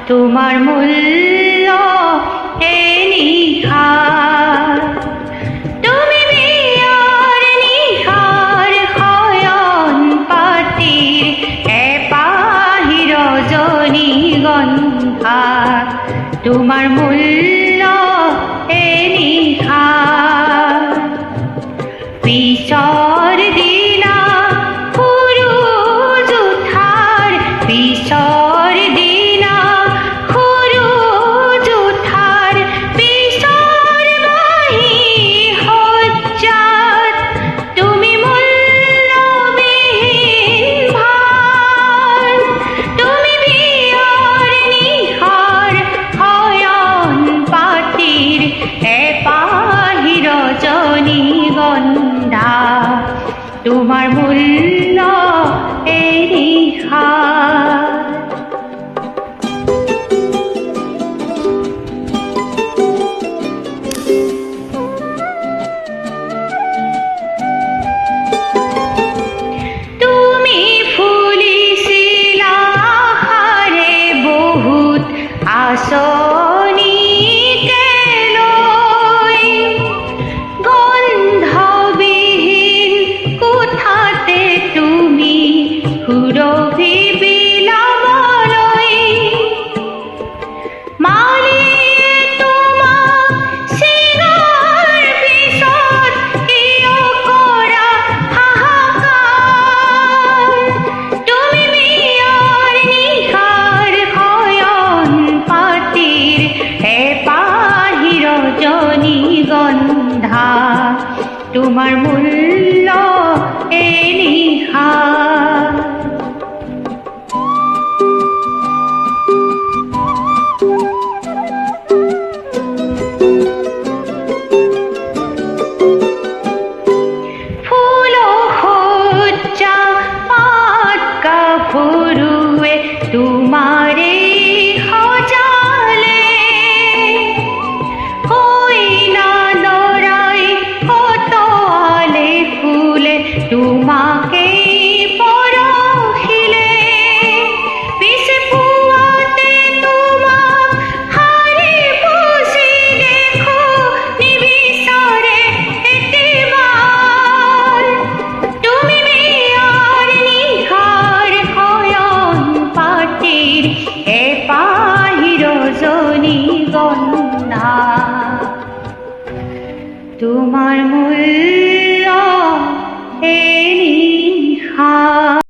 তোমার মূল্য এ নিহার, তুমি বিয়ার নিহার হয়ন পাতির এ পাহি রজনীগন্ধা, তোমার মূল্য এ নিহার। পিছর দিনা খুরুজ উঠার, পিছর দিনা খুরুজ উঠার, পিছর বাহি হজ্জাত, তুমি মূল্যবিহীন ভার, তুমি বিয়ার নিহার হয়ন পাতির এ পাহি রজনীগন্ধা, তোমার মূল্য এ নিহার। তুমি ফুলিছিলা হারে বহুত আসনি কেলৈ, গন্ধবিহীন কোঠাতে তুমি সুৰভি বিলাবলৈ, মালিয়ে তোমাক চিনাৰ পিছত কিয় কৰা হাহাকাৰ, তুমি বিয়াৰ নিশাৰ শয়ন পাতিৰ এ পাহি ৰজনীগন্ধা, তোমাৰ মূল্য এ নিহার। ফুল সজ্জা পাত কাপড়ুৱে তোমাৰে সজালে, কইনা দৰাই কটৱালে ফুলে তোমাকেই পৰহিলে, পিছে পুৱাতে তোমাক হাৰি পুচি দেখো নিবিচাৰে এটিবাৰ, তুমি বিয়াৰ নিশাৰ শয়ন পাতিৰ এ পাহি ৰজনীগন্ধা, তোমাৰ মূল্য এ